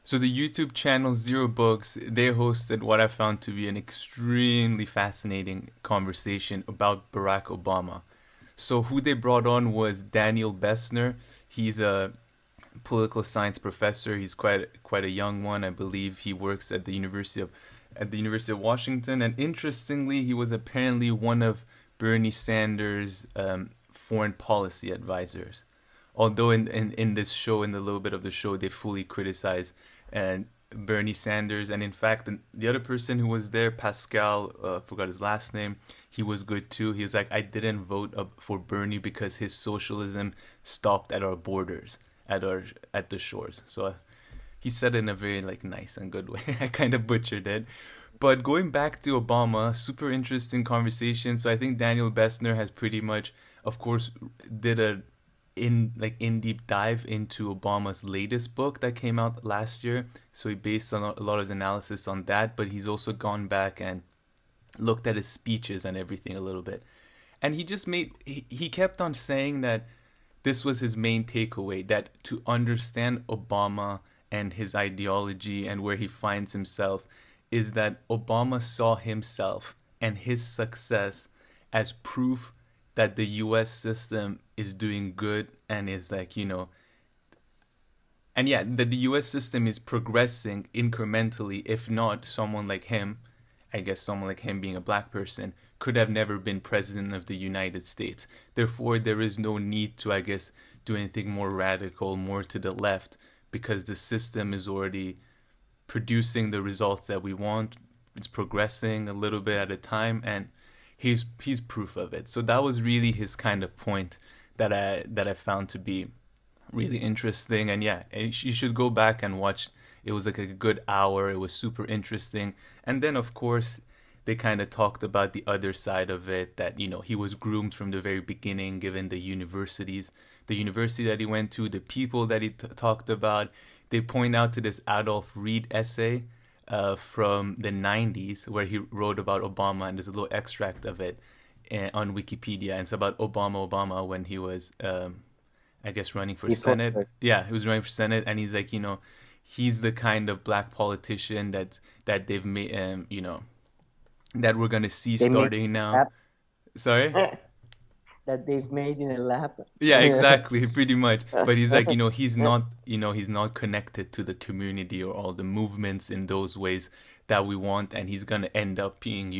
So the YouTube channel Zero Books, they hosted what I found to be an extremely fascinating conversation about Barack Obama. So who they brought on was Daniel Bessner. He's a political science professor. He's quite a young one, I believe. He works at the University of Washington, and interestingly, he was apparently one of Bernie Sanders' foreign policy advisors. Although in this show, in the little bit of the show, they fully criticize and Bernie Sanders, and in fact, the other person who was there, Pascal, forgot his last name. He was good too. He was like, I didn't vote for Bernie because his socialism stopped at our borders, at the shores. So he said it in a very like nice and good way. I kind of butchered it. But going back to Obama, super interesting conversation. So I think Daniel Bessner has pretty much, of course, did a in deep dive into Obama's latest book that came out last year. So he based on a lot of his analysis on that, but he's also gone back and looked at his speeches and everything a little bit. And he kept on saying that this was his main takeaway, that to understand Obama and his ideology and where he finds himself is that Obama saw himself and his success as proof that the US system is doing good and is like, and yeah, that the US system is progressing incrementally. If not, someone like him, I guess someone like him being a black person, could have never been president of the United States. Therefore, there is no need to, I guess, do anything more radical, more to the left, because the system is already producing the results that we want. It's progressing a little bit at a time, and he's proof of it. So that was really his kind of point that I found to be really interesting. And yeah, you should go back and watch. It was like a good hour. It was super interesting. And then of course they kind of talked about the other side of it, that he was groomed from the very beginning, given the university that he went to, the people that he talked about. They point out to this Adolf Reed essay from the 90s where he wrote about Obama, and there's a little extract of it on Wikipedia. And it's about Obama when he was, I guess, running for Before, Senate. Yeah, he was running for Senate, and he's like, he's the kind of black politician that they've made, that we're gonna see they made starting a now. lab Sorry? that they've made in a lab. Yeah, exactly, pretty much. But he's like, he's not connected to the community or all the movements in those ways that we want, and he's gonna end up being,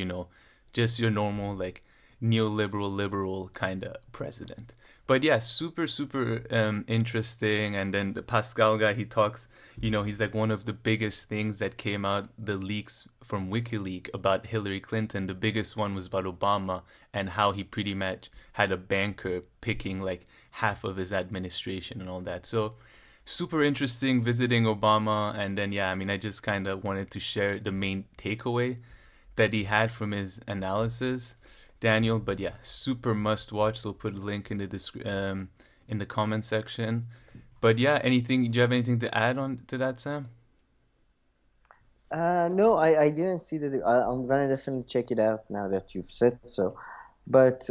just your normal like neoliberal liberal kind of president. But yeah, super super interesting. And then the Pascal guy, he talks, he's like one of the biggest things that came out, the leaks from WikiLeaks about Hillary Clinton. The biggest one was about Obama and how he pretty much had a banker picking like half of his administration and all that. So super interesting visiting Obama. And then yeah, I mean, I just kind of wanted to share the main takeaway that he had from his analysis, Daniel. But yeah, super must watch. So I'll put a link in the comment section. But yeah, do you have anything to add on to that, Sam? No, I didn't see that. I'm gonna definitely check it out now that you've said so. But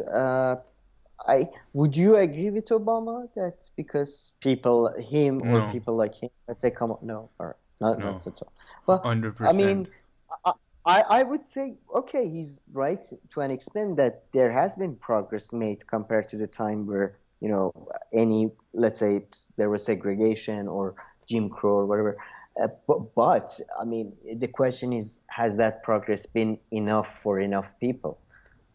I would you agree with Obama that because him or No, people like him, let's say, come on, no, or not no, at all. But I 100%. mean, I, I would say, okay, he's right to an extent that there has been progress made compared to the time where, let's say there was segregation or Jim Crow or whatever. But I mean, the question is, has that progress been enough for enough people?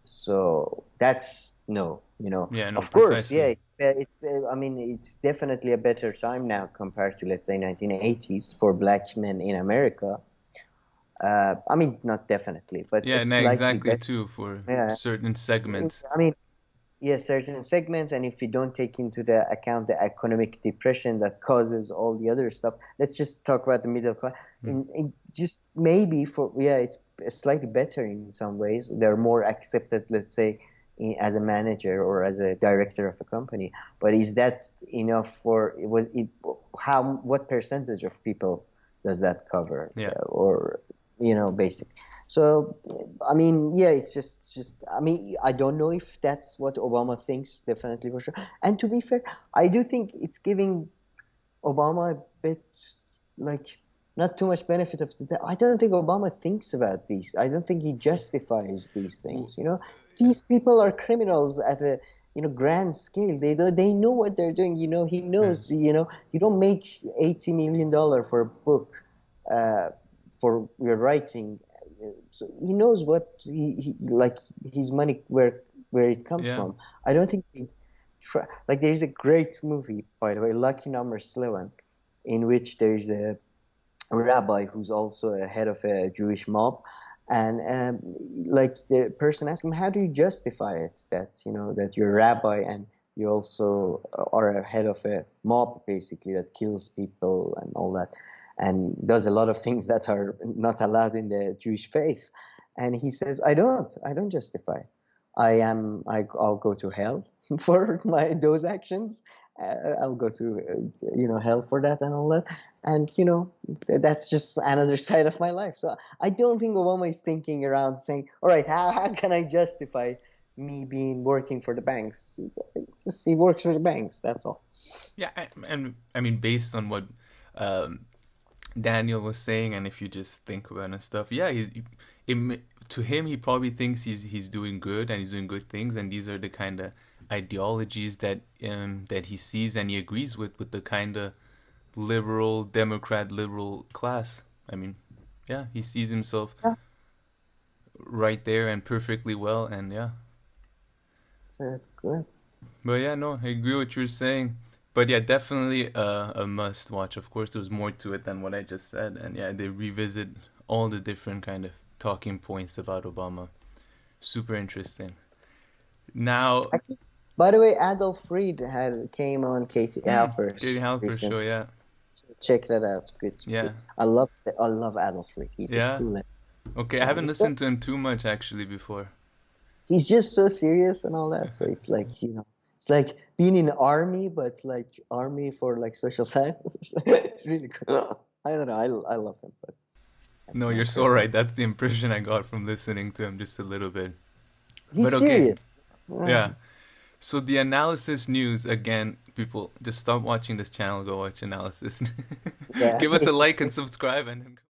So that's no, Yeah, no, of course, precisely. yeah, I mean, it's definitely a better time now compared to, let's say, 1980s for black men in America. I mean, not definitely, but Yeah, no, slightly exactly better. too for Yeah. certain segments. I mean, yeah, certain segments, and if we don't take into the account the economic depression that causes all the other stuff, let's just talk about the middle class. Mm. In just maybe yeah, it's slightly better in some ways. They're more accepted, let's say, as a manager or as a director of a company. But is that enough for was it? What percentage of people does that cover? Yeah, Or basic. So, I mean, yeah, it's just, I mean, I don't know if that's what Obama thinks, definitely for sure. And to be fair, I do think it's giving Obama a bit like not too much benefit of the doubt. I don't think Obama thinks about these. I don't think he justifies these W- things. These people are criminals at a grand scale. They know what they're doing. He Yeah, knows. You don't make $80 million for a book, uh, for your writing. So he knows what like his money where it comes yeah, from. I don't think like there is a great movie, by the way, Lucky Number 11, in which there is a rabbi who's also a head of a Jewish mob, and like the person asked him, "How do you justify it that you're a rabbi and you also are a head of a mob, basically that kills people and all that, and does a lot of things that are not allowed in the Jewish faith?" And he says, "I don't justify. I'll go to hell for those actions. I'll go to hell for that and all that." And that's just another side of my life. So I don't think Obama is thinking around saying, all right, how can I justify me being working for the banks? Just he works for the banks, that's all. yeah. And I mean, based on what um, Daniel was saying, and if you just think about it and stuff, yeah, to him, he probably thinks he's doing good and he's doing good things, and these are the kind of ideologies that he sees and he agrees with the kind of liberal Democrat liberal class. I mean, yeah, he sees himself Yeah, right there and perfectly well, and yeah. so good. But yeah, no, I agree with what you're saying. But yeah, definitely a must watch. Of course, there's more to it than what I just said, and yeah, they revisit all the different kind of talking points about Obama. Super interesting. Now, Actually, by the way, Adolf Reed had came on Katie Katie Halper's Halper recent. show, yeah, Check that out. Good, yeah, good. I love Adolf Reed. He's the yeah. coolest. Okay, I Yeah, haven't listened to him too much actually before. he's just so serious and all that. So it's like, it's like being in army, but like army for like social sciences. It's really cool. I don't know. I love him, but that's No, my you're so personal. right. That's the impression I got from listening to him just a little bit. But He's okay, serious. Yeah. yeah. So the analysis news again, people just stop watching this channel, go watch analysis. Yeah. Give us a like and subscribe and